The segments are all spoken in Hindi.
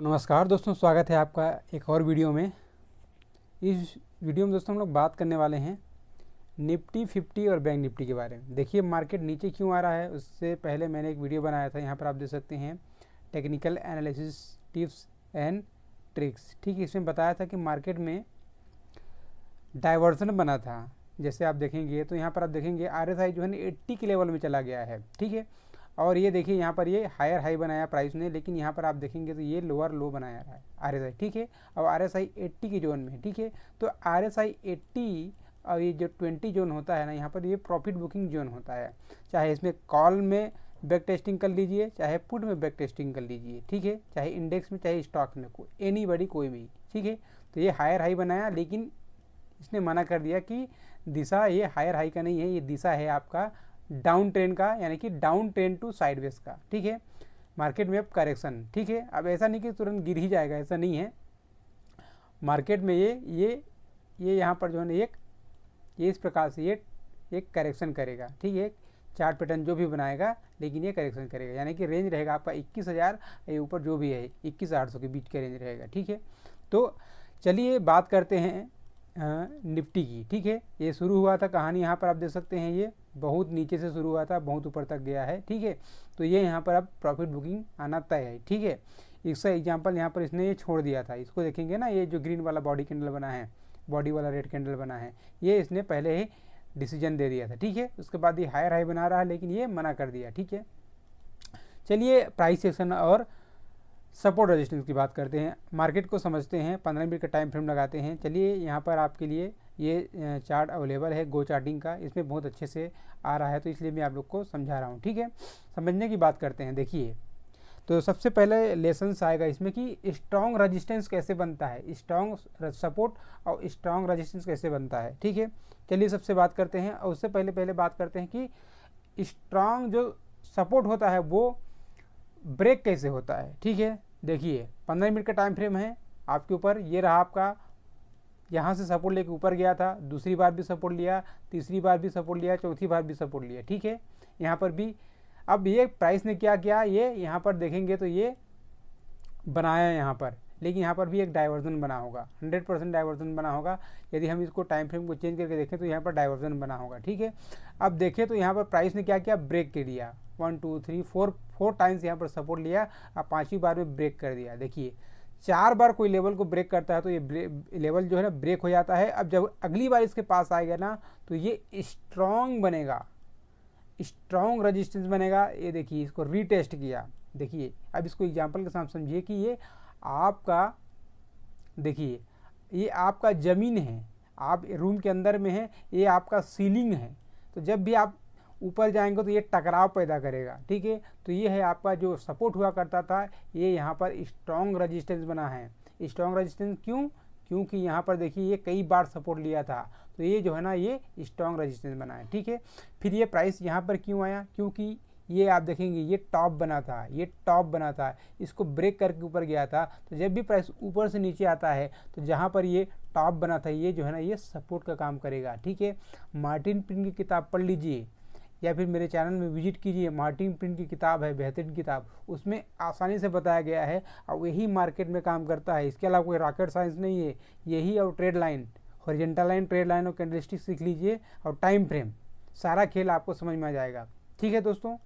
नमस्कार दोस्तों, स्वागत है आपका एक और वीडियो में। इस वीडियो में दोस्तों हम लोग बात करने वाले हैं निफ्टी 50 और बैंक निफ्टी के बारे में। देखिए मार्केट नीचे क्यों आ रहा है, उससे पहले मैंने एक वीडियो बनाया था, यहाँ पर आप देख सकते हैं technical analysis tips and tricks. ठीक है, इसमें बताया था कि मार्केट में डाइवर्जन बना था। जैसे आप देखेंगे तो यहाँ पर आप देखेंगे RSI जो है ना 80 के लेवल में चला गया है। ठीक है, और ये देखिए यहाँ पर ये हायर हाई बनाया प्राइस ने, लेकिन यहाँ पर आप देखेंगे तो ये लोअर लो बनाया रहा है RSI। ठीक है, और RSI 80 के जोन में। ठीक है, तो RSI 80 और ये जो 20 जोन होता है ना, यहाँ पर ये प्रॉफिट बुकिंग जोन होता है। चाहे इसमें कॉल में बैक टेस्टिंग कर लीजिए, चाहे पुट में बैक टेस्टिंग कर लीजिए। ठीक है, चाहे इंडेक्स में चाहे स्टॉक में, एनीबॉडी कोई भी। ठीक है, तो ये हायर हाई बनाया, लेकिन इसने मना कर दिया कि दिशा ये हायर हाई का नहीं है, ये दिशा है आपका डाउन ट्रेंड का, यानी कि डाउन ट्रेंड टू साइडवेज का। ठीक है, मार्केट में अब करेक्शन। ठीक है, अब ऐसा नहीं कि तुरंत गिर ही जाएगा, ऐसा नहीं है। मार्केट में ये यहाँ पर जो है ना ये इस प्रकार से ये एक करेक्शन करेगा। ठीक है, चार्ट पैटर्न जो भी बनाएगा, लेकिन ये करेक्शन करेगा, यानी कि रेंज रहेगा आपका 21,000 ये ऊपर जो भी है 21,800 के बीच का रेंज रहेगा। ठीक है, तो चलिए बात करते हैं निफ्टी की। ठीक है, ये शुरू हुआ था कहानी, यहाँ पर आप देख सकते हैं ये बहुत नीचे से शुरू हुआ था, बहुत ऊपर तक गया है। ठीक है, तो ये यहाँ पर अब प्रॉफिट बुकिंग आना तय है। ठीक है, इसका एग्जांपल यहाँ पर इसने ये छोड़ दिया था, इसको देखेंगे ना, ये जो ग्रीन वाला बॉडी कैंडल बना है, बॉडी वाला रेड कैंडल बना है, ये इसने पहले ही डिसीजन दे दिया था। ठीक है, उसके बाद ये हायर हाई बना रहा है, लेकिन ये मना कर दिया। ठीक है, चलिए प्राइस सेक्शन और सपोर्ट रेजिस्टेंस की बात करते हैं, मार्केट को समझते हैं, 15 मिनट का टाइम फ्रेम लगाते हैं। चलिए यहाँ पर आपके लिए ये चार्ट अवेलेबल है गो चार्टिंग का, इसमें बहुत अच्छे से आ रहा है, तो इसलिए मैं आप लोग को समझा रहा हूँ। ठीक है, समझने की बात करते हैं। देखिए, तो सबसे पहले लेसन्स आएगा इसमें कि स्ट्रॉन्ग रेजिस्टेंस कैसे बनता है, स्ट्रॉन्ग सपोर्ट और स्ट्रॉन्ग रेजिस्टेंस कैसे बनता है। ठीक है, चलिए सबसे बात करते हैं, और उससे पहले बात करते हैं कि स्ट्रॉन्ग जो सपोर्ट होता है वो ब्रेक कैसे होता है। ठीक है, देखिए 15 मिनट का टाइम फ्रेम है आपके ऊपर, ये रहा आपका, यहाँ से सपोर्ट लेके ऊपर गया था, दूसरी बार भी सपोर्ट लिया, तीसरी बार भी सपोर्ट लिया, चौथी बार भी सपोर्ट लिया। ठीक है, यहाँ पर भी अब ये प्राइस ने क्या किया, ये यहाँ पर देखेंगे तो ये बनाया यहाँ पर, लेकिन यहाँ पर भी एक डाइवर्जन बना होगा, 100% डाइवर्जन बना होगा। यदि हम इसको टाइम फ्रेम को चेंज करके देखें तो यहाँ पर डाइवर्जन बना होगा। ठीक है, अब देखें तो यहाँ पर प्राइस ने क्या किया, ब्रेक कर दिया, 1 2 3 4 टाइम्स यहाँ पर सपोर्ट लिया, अब 5वीं बार में ब्रेक कर दिया। देखिए 4 बार कोई लेवल को ब्रेक करता है तो ये लेवल जो है ना ब्रेक हो जाता है। अब जब अगली बार इसके पास आएगा ना, तो ये स्ट्रॉन्ग बनेगा, स्ट्रॉन्ग रेजिस्टेंस बनेगा। ये देखिए इसको रीटेस्ट किया। देखिए अब इसको एग्जांपल के साथ समझिए कि ये आपका, देखिए ये आपका ज़मीन है, आप रूम के अंदर में है, ये आपका सीलिंग है। तो जब भी आप ऊपर जाएंगे तो ये टकराव पैदा करेगा। ठीक है, तो ये है आपका जो सपोर्ट हुआ करता था, ये यहाँ पर स्ट्रॉन्ग रेजिस्टेंस बना है। स्ट्रॉन्ग रेजिस्टेंस क्यों, क्योंकि यहाँ पर देखिए ये कई बार सपोर्ट लिया था, तो ये जो है ना ये स्ट्रॉन्ग रेजिस्टेंस बना है। ठीक है, फिर ये प्राइस यहाँ पर क्यों आया, क्योंकि ये आप देखेंगे ये टॉप बना था, ये टॉप बना था, इसको ब्रेक करके ऊपर गया था। तो जब भी प्राइस ऊपर से नीचे आता है तो जहाँ पर ये टॉप बना था, ये जो है ना ये सपोर्ट का काम करेगा। ठीक है, मार्टिन प्रिंट की किताब पढ़ लीजिए, या फिर मेरे चैनल में विजिट कीजिए, मार्टिन प्रिंट की किताब है, बेहतरीन किताब, उसमें आसानी से बताया गया है, और यही मार्केट में काम करता है। इसके अलावा कोई रॉकेट साइंस नहीं है, यही। और trade line, horizontal line, trade line और कैंडलस्टिक सीख लीजिए, और टाइम फ्रेम, सारा खेल आपको समझ में आ जाएगा। ठीक है दोस्तों,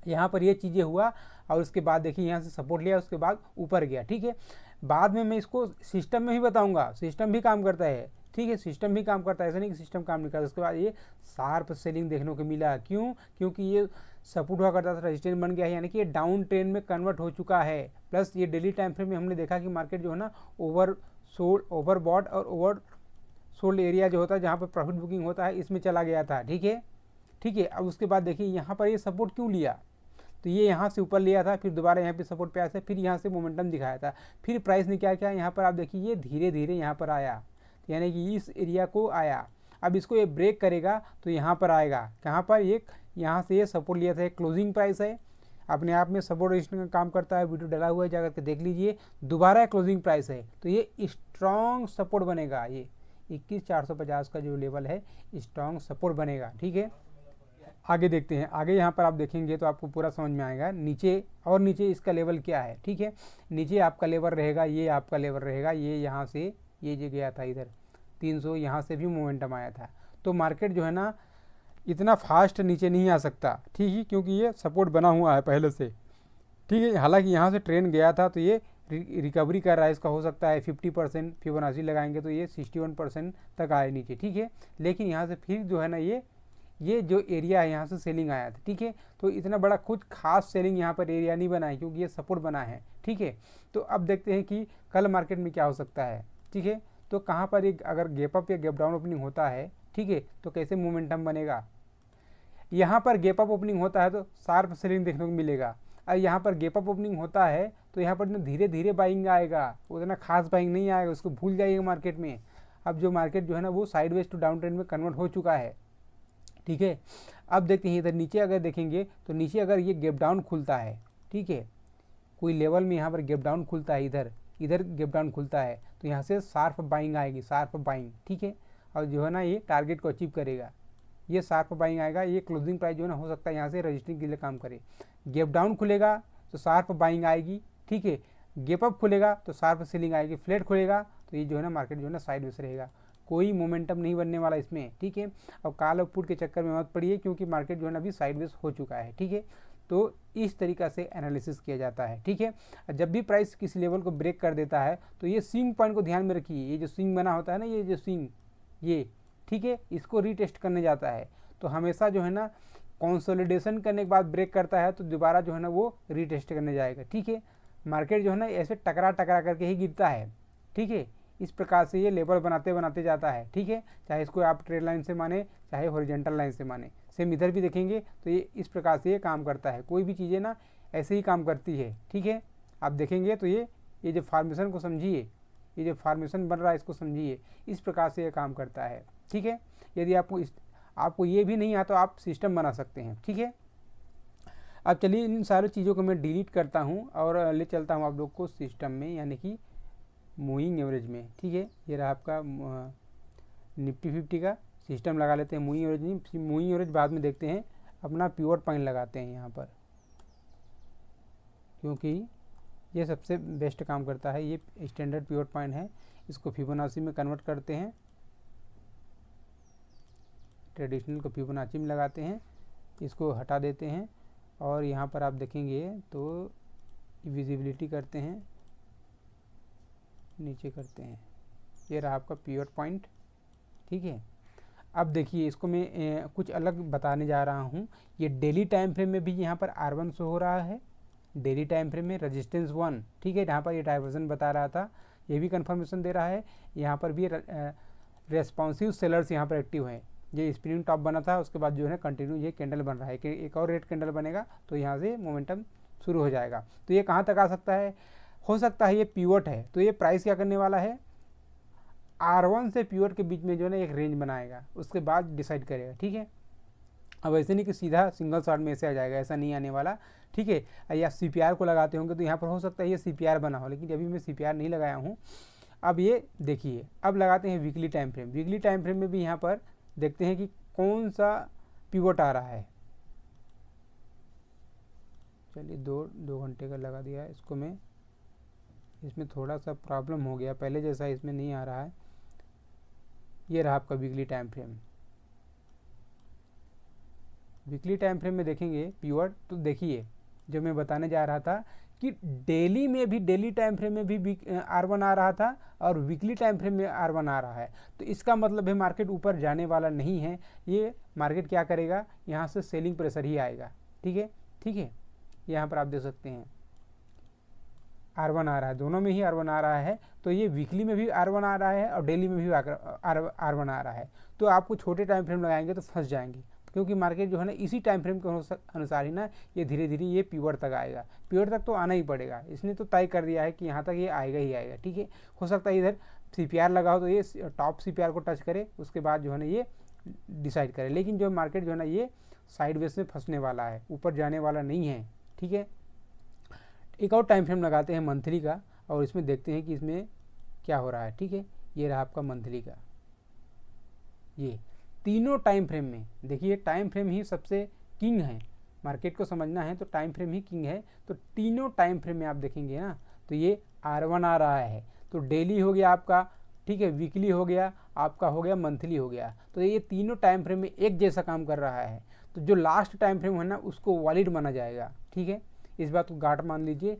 यहाँ पर ये चीज़ें हुआ, और उसके बाद देखिए यहाँ से सपोर्ट लिया, उसके बाद ऊपर गया। ठीक है, बाद में मैं इसको सिस्टम में ही बताऊँगा, सिस्टम भी काम करता है। ठीक है, सिस्टम भी काम करता है, ऐसा नहीं कि सिस्टम काम नहीं करता। उसके बाद ये शार्प सेलिंग देखने को मिला, क्यों, क्योंकि ये सपोर्ट हुआ करता था, रेजिस्टेंस बन गया है, यानी कि ये डाउन ट्रेंड में कन्वर्ट हो चुका है। प्लस ये डेली टाइम फ्रेम में हमने देखा कि मार्केट जो है ना ओवरबॉट और ओवर सोल्ड एरिया जो होता है, जहाँ पर प्रॉफिट बुकिंग होता है, इसमें चला गया था। ठीक है, ठीक है, अब उसके बाद देखिए यहाँ पर ये सपोर्ट क्यों लिया, तो ये यहाँ से ऊपर लिया था, फिर दोबारा यहाँ पे सपोर्ट पे आया था, फिर यहाँ से मोमेंटम दिखाया था, फिर प्राइस ने क्या किया, यहाँ पर आप देखिए ये धीरे धीरे यहाँ पर आया, यानी कि इस एरिया को आया। अब इसको ये ब्रेक करेगा तो यहाँ पर आएगा, कहाँ पर, ये यहाँ से ये सपोर्ट लिया था, एक क्लोजिंग प्राइस है, अपने आप में सपोर्ट रेजिस्टेंस का काम करता है, वीडियो डला हुआ है, जाकर के देख लीजिए। दोबारा क्लोजिंग प्राइस है, तो ये स्ट्रॉन्ग सपोर्ट बनेगा, ये 21,450 का जो लेवल है स्ट्रॉन्ग सपोर्ट बनेगा। ठीक है, आगे देखते हैं। आगे यहाँ पर आप देखेंगे तो आपको पूरा समझ में आएगा। नीचे और नीचे इसका लेवल क्या है, ठीक है। नीचे आपका लेवल रहेगा, ये आपका लेवल रहेगा, ये यहाँ से ये जो गया था इधर 300, यहाँ से भी मोमेंटम आया था। तो मार्केट जो है ना इतना फास्ट नीचे नहीं आ सकता, ठीक है, क्योंकि ये सपोर्ट बना हुआ है पहले से, ठीक है। हालांकि यहाँ से ट्रेंड गया था तो ये रिकवरी कर रहा है, इसका हो सकता है 50% फिबोनाची लगाएंगे तो ये 61% तक आए नीचे, ठीक है। लेकिन यहाँ से फिर जो है ना ये जो एरिया है यहाँ से सेलिंग आया था, ठीक है। तो इतना बड़ा कुछ खास सेलिंग यहाँ पर एरिया नहीं बना है, क्योंकि ये सपोर्ट बना है, ठीक है। तो अब देखते हैं कि कल मार्केट में क्या हो सकता है, ठीक है। तो कहाँ पर एक अगर गैप अप या गैप डाउन ओपनिंग होता है, ठीक है, तो कैसे मोमेंटम बनेगा। यहाँ पर गैप अप ओपनिंग होता है तो शार्प सेलिंग देखने को मिलेगा, और यहाँ पर गैप अप ओपनिंग होता है तो यहाँ पर धीरे धीरे बाइंग आएगा, उतना खास बाइंग नहीं आएगा, उसको भूल जाइएगा मार्केट में। अब जो मार्केट जो है ना वो साइडवेज टू डाउन ट्रेंड में कन्वर्ट हो चुका है, ठीक है। अब देखते हैं इधर नीचे अगर देखेंगे तो नीचे अगर ये गैप डाउन खुलता है, ठीक है, कोई लेवल में यहाँ पर गैप डाउन खुलता है, इधर गैप डाउन खुलता है तो यहाँ से शार्प बाइंग आएगी, शार्प बाइंग, ठीक है। और जो है ना ये टारगेट को अचीव करेगा, ये शार्प बाइंग आएगा, ये क्लोजिंग प्राइस जो है ना हो सकता है यहाँ से रजिस्टरिंग के लिए काम करे। गैप डाउन खुलेगा तो शार्प बाइंग आएगी, ठीक है। गैप अप खुलेगा तो शार्प सेलिंग आएगी, फ्लैट खुलेगा तो ये जो है ना मार्केट जो है ना साइडवेज रहेगा, कोई मोमेंटम नहीं बनने वाला इसमें, ठीक है। अब कॉल और पुट के चक्कर में मत पड़िए, क्योंकि मार्केट जो है ना अभी साइडवेज हो चुका है, ठीक है। तो इस तरीक़ा से एनालिसिस किया जाता है, ठीक है। जब भी प्राइस किसी लेवल को ब्रेक कर देता है तो ये स्विंग पॉइंट को ध्यान में रखिए, ये जो स्विंग बना होता है ना, ये जो स्विंग ये, ठीक है, इसको रीटेस्ट करने जाता है। तो हमेशा जो है ना कंसोलिडेशन करने के बाद ब्रेक करता है तो दोबारा जो है ना वो रीटेस्ट करने जाएगा, ठीक है। मार्केट जो है ना ऐसे टकरा करके ही गिरता है, ठीक है। इस प्रकार से ये लेवल बनाते बनाते जाता है, ठीक है। चाहे इसको आप ट्रेड लाइन से माने चाहे हॉरिजॉन्टल लाइन से माने, सेम इधर भी देखेंगे तो ये इस प्रकार से ये काम करता है। कोई भी चीज़ें ना ऐसे ही काम करती है, ठीक है। आप देखेंगे तो ये जो फार्मेशन को समझिए, ये जो फार्मेशन बन रहा है इसको समझिए, इस प्रकार से ये काम करता है, ठीक है। यदि आपको ये भी नहीं आता तो आप सिस्टम बना सकते हैं, ठीक है। अब चलिए इन सारी चीज़ों को मैं डिलीट करता हूँ और ले चलता हूँ आप लोग को सिस्टम में, यानी कि मूविंग एवरेज में, ठीक है। ये रहा आपका निफ्टी 50 का सिस्टम लगा लेते हैं मूविंग एवरेज में। मूविंग एवरेज बाद में देखते हैं, अपना पिवट पॉइंट लगाते हैं यहाँ पर, क्योंकि ये सबसे बेस्ट काम करता है। ये स्टैंडर्ड पिवट पॉइंट है, इसको फिबोनाची में कन्वर्ट करते हैं, ट्रेडिशनल को फिबोनाची में लगाते हैं, इसको हटा देते हैं और यहाँ पर आप देखेंगे तो विजिबिलिटी करते हैं, नीचे करते हैं, ये रहा आपका पिवट पॉइंट, ठीक है। अब देखिए इसको मैं कुछ अलग बताने जा रहा हूँ। ये डेली टाइम फ्रेम में भी यहाँ पर R1 शो हो रहा है, डेली टाइम फ्रेम में रेजिस्टेंस 1, ठीक है। यहाँ पर ये डाइवर्जन बता रहा था, ये भी कंफर्मेशन दे रहा है। यहाँ पर भी रेस्पॉन्सिव सेलर्स यहाँ पर एक्टिव हैं। ये स्प्रिंग टॉप बना था, उसके बाद जो है कंटिन्यू ये कैंडल बन रहा है कि एक और रेड कैंडल बनेगा तो यहाँ से मोमेंटम शुरू हो जाएगा। तो ये कहाँ तक आ सकता है, हो सकता है ये पिवट है, तो ये प्राइस क्या करने वाला है, R1 से पिवट के बीच में जो है ना एक रेंज बनाएगा, उसके बाद डिसाइड करेगा, ठीक है। अब ऐसे नहीं कि सीधा सिंगल शॉट में ऐसे आ जाएगा, ऐसा नहीं आने वाला, ठीक है। या CPR को लगाते होंगे तो यहाँ पर हो सकता है ये CPR बना हो, लेकिन अभी मैं CPR नहीं लगाया हूँ। अब ये देखिए, अब लगाते हैं weekly time frame. Weekly time frame में भी यहाँ पर देखते हैं कि कौन सा पिवट आ रहा है। चलिए दो घंटे का लगा दिया है इसको मैं, इसमें थोड़ा सा प्रॉब्लम हो गया, पहले जैसा इसमें नहीं आ रहा है। ये रहा आपका weekly time frame. Weekly time frame में देखेंगे पिवट, तो देखिए जो मैं बताने जा रहा था कि डेली में भी, डेली टाइम फ्रेम में भी R1 आ रहा था और वीकली टाइम फ्रेम में R1 आ रहा है। तो इसका मतलब है मार्केट ऊपर जाने वाला नहीं है, ये मार्केट क्या करेगा, यहाँ से सेलिंग प्रेशर ही आएगा, ठीक है, ठीक है। यहाँ पर आप देख सकते हैं R1 आ रहा है, दोनों में ही R1 आ रहा है। तो ये वीकली में भी R1 आ रहा है और डेली में भी R1 आ रहा है। तो आपको छोटे टाइम फ्रेम लगाएंगे तो फंस जाएंगे, क्योंकि मार्केट जो है ना इसी टाइम फ्रेम के अनुसार ही ना ये धीरे धीरे ये पिवट तक आएगा। पिवट तक तो आना ही पड़ेगा, इसने तो तय कर दिया है कि यहाँ तक ये आएगा ही आएगा, ठीक है। हो सकता है इधर CPR लगाओ तो ये टॉप CPR को टच करे, उसके बाद जो है ना ये डिसाइड करे। लेकिन जो मार्केट जो है ना ये साइडवेज में फंसने वाला है, ऊपर जाने वाला नहीं है, ठीक है। एक और टाइम फ्रेम लगाते हैं मंथली का, और इसमें देखते हैं कि इसमें क्या हो रहा है, ठीक है। ये रहा आपका मंथली का, ये तीनों टाइम फ्रेम में, देखिए टाइम फ्रेम ही सबसे किंग है, मार्केट को समझना है तो टाइम फ्रेम ही किंग है। तो तीनों टाइम फ्रेम में आप देखेंगे ना तो ये R1 आ रहा है, तो डेली हो गया आपका, ठीक है, वीकली हो गया आपका, हो गया मंथली हो गया, तो ये तीनों टाइम फ्रेम में एक जैसा काम कर रहा है। तो जो लास्ट टाइम फ्रेम है ना उसको वैलिड माना जाएगा, ठीक है, इस बात को गांठ मान लीजिए।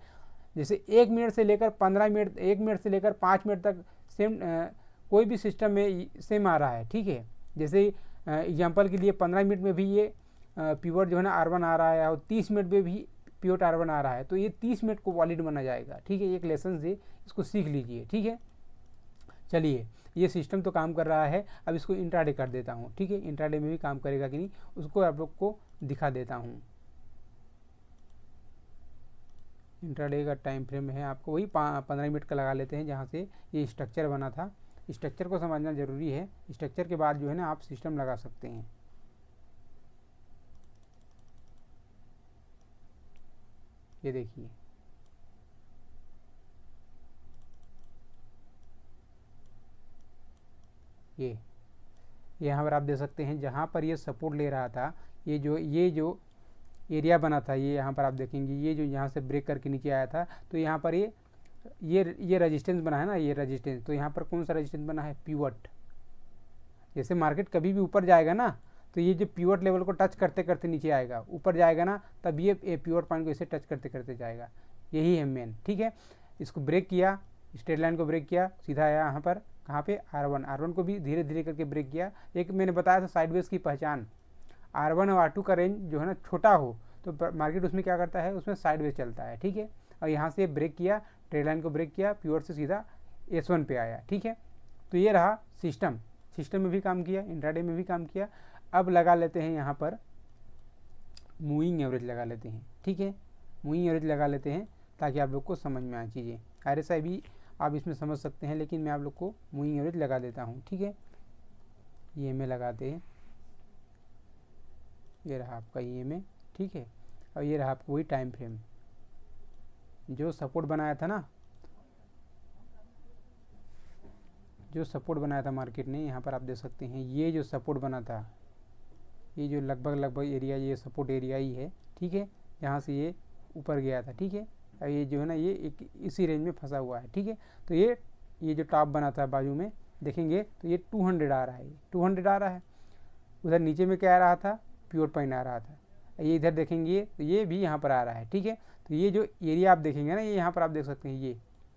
जैसे 1 मिनट से लेकर 15 मिनट, 1 मिनट से लेकर 5 मिनट तक सेम कोई भी सिस्टम में सेम आ रहा है, ठीक है। जैसे एग्जांपल के लिए 15 मिनट में भी ये पिवट जो है ना R1 आ रहा है और 30 मिनट में भी पिवट R1 आ रहा है, तो ये 30 मिनट को वैलिड माना जाएगा, ठीक है। एक लेसन से इसको सीख लीजिए, ठीक है। चलिए, ये सिस्टम तो काम कर रहा है, अब इसको इंट्राडे कर देता हूँ, ठीक है। इंट्राडे में भी काम करेगा कि नहीं उसको आप लोग को दिखा देता हूँ। इंट्राडे का टाइम फ्रेम है आपको वही 15 मिनट का लगा लेते हैं, जहाँ से ये स्ट्रक्चर बना था। स्ट्रक्चर को समझना ज़रूरी है, स्ट्रक्चर के बाद जो है ना आप सिस्टम लगा सकते हैं। ये देखिए, ये यहाँ पर आप देख सकते हैं जहाँ पर ये सपोर्ट ले रहा था, ये जो एरिया बना था, ये यहाँ पर आप देखेंगे, ये जो यहाँ से ब्रेक करके नीचे आया था, तो यहाँ पर ये रेजिस्टेंस बना है ना, ये रेजिस्टेंस, तो यहाँ पर कौन सा रेजिस्टेंस बना है, पिवट। जैसे मार्केट कभी भी ऊपर जाएगा ना तो ये जो पिवट लेवल को टच करते करते नीचे आएगा, ऊपर जाएगा ना तब ये पिवट पॉइंट को इसे टच करते करते जाएगा, यही है मेन, ठीक है। इसको ब्रेक किया, स्ट्रेट लाइन को ब्रेक किया, सीधा आया यहाँ पर, कहाँ पे, R1 को भी धीरे धीरे करके ब्रेक किया। एक मैंने बताया था साइडवेज की पहचान, R1 और R2 का रेंज जो है ना छोटा हो तो मार्केट उसमें क्या करता है, उसमें साइडवेज चलता है, ठीक है। और यहाँ से ब्रेक किया, ट्रेड लाइन को ब्रेक किया, पिवट से सीधा S1 पे आया, ठीक है। तो ये रहा सिस्टम में भी काम किया, इंट्राडे में भी काम किया। अब लगा लेते हैं यहाँ पर मूविंग एवरेज लगा लेते हैं, ठीक है। मूविंग एवरेज लगा लेते हैं ताकि आप लोग को समझ में आए चीज़ें। RSI भी आप इसमें समझ सकते हैं, लेकिन मैं आप लोग को मूविंग एवरेज लगा देता हूँ, ठीक है। ये में लगाते हैं, ये रहा आपका EMA, ठीक है। और ये रहा आपको वही टाइम फ्रेम जो सपोर्ट बनाया था ना, जो सपोर्ट बनाया था मार्केट ने, यहाँ पर आप देख सकते हैं ये जो सपोर्ट बना था, ये जो लगभग एरिया, ये सपोर्ट एरिया ही है, ठीक है। यहाँ से ये ऊपर गया था, ठीक है। और ये जो है ना ये एक इसी रेंज में फंसा हुआ है, ठीक है। तो ये जो टॉप बना था बाजू में देखेंगे तो ये 200 आ रहा है, 200 आ रहा है। उधर नीचे में क्या आ रहा था, पिवट पॉइंट आ रहा था। ये इधर देखेंगे तो ये भी यहाँ पर आ रहा है, ठीक है। तो ये जो एरिया आप देखेंगे ना, ये यहाँ पर आप देख सकते हैं, ये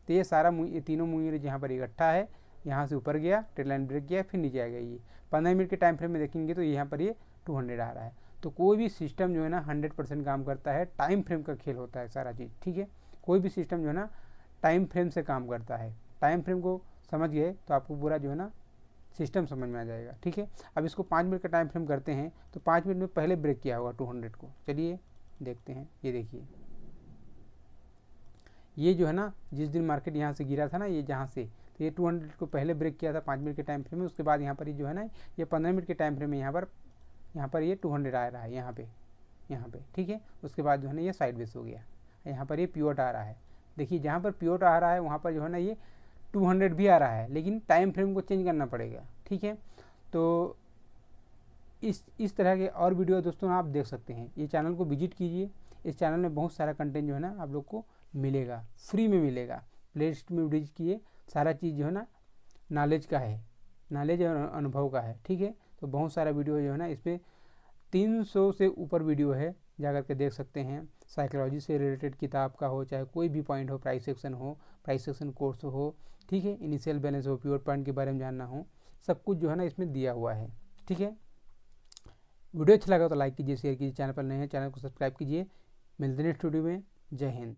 तो ये सारा ये तीनों मूवी यहाँ पर इकट्ठा है, यहाँ से ऊपर गया, ट्रेड लाइन ब्रेक किया, फिर नीचे आ गया। ये 15 मिनट के टाइम फ्रेम में देखेंगे तो यहाँ पर ये 200 आ रहा है। तो कोई भी सिस्टम जो है ना 100% काम करता है, टाइम फ्रेम का खेल होता है सारा चीज़, ठीक है। कोई भी सिस्टम जो है ना टाइम फ्रेम से काम करता है। टाइम फ्रेम को समझ गए तो आपको पूरा जो है ना सिस्टम समझ में आ जाएगा, ठीक है। अब इसको 5 मिनट का टाइम फ्रेम करते हैं तो 5 मिनट में पहले ब्रेक किया होगा 200 को, चलिए देखते हैं। ये देखिए, ये जो है ना जिस दिन मार्केट यहाँ से गिरा था ना, ये जहाँ से, तो ये 200 को पहले ब्रेक किया था 5 मिनट के टाइम फ्रेम में। उसके बाद यहाँ पर ये जो है ना ये 15 मिनट के टाइम फ्रेम में यहाँ पर ये 200 आ रहा है, यहाँ पे, ठीक है। उसके बाद जो है ना ये साइडवेज हो गया, यहाँ पर ये पिवट आ रहा है। देखिए जहाँ पर पिवट आ रहा है वहाँ पर जो है ना ये 200 भी आ रहा है, लेकिन टाइम फ्रेम को चेंज करना पड़ेगा, ठीक है। तो इस तरह के और वीडियो दोस्तों आप देख सकते हैं। ये चैनल को विजिट कीजिए, इस चैनल में बहुत सारा कंटेंट जो है ना आप लोग को मिलेगा, फ्री में मिलेगा। प्ले लिस्ट में विजिट कीजिए, सारा चीज़ जो है ना नॉलेज का है, नॉलेज और अनुभव का है, ठीक है। तो बहुत सारा वीडियो जो है ना इसमें 300 से ऊपर वीडियो है, जा के देख सकते हैं। साइकोलॉजी से रिलेटेड किताब का हो, चाहे कोई भी पॉइंट हो, प्राइस एक्शन कोर्स हो, ठीक है, इनिशियल बैलेंस हो, पिवट पॉइंट के बारे में जानना हो, सब कुछ जो है ना इसमें दिया हुआ है, ठीक है। वीडियो अच्छा लगा तो लाइक कीजिए, शेयर कीजिए, चैनल पर नए हैं चैनल को सब्सक्राइब कीजिए। मिलते हैं नेक्स्ट वीडियो में। जय हिंद।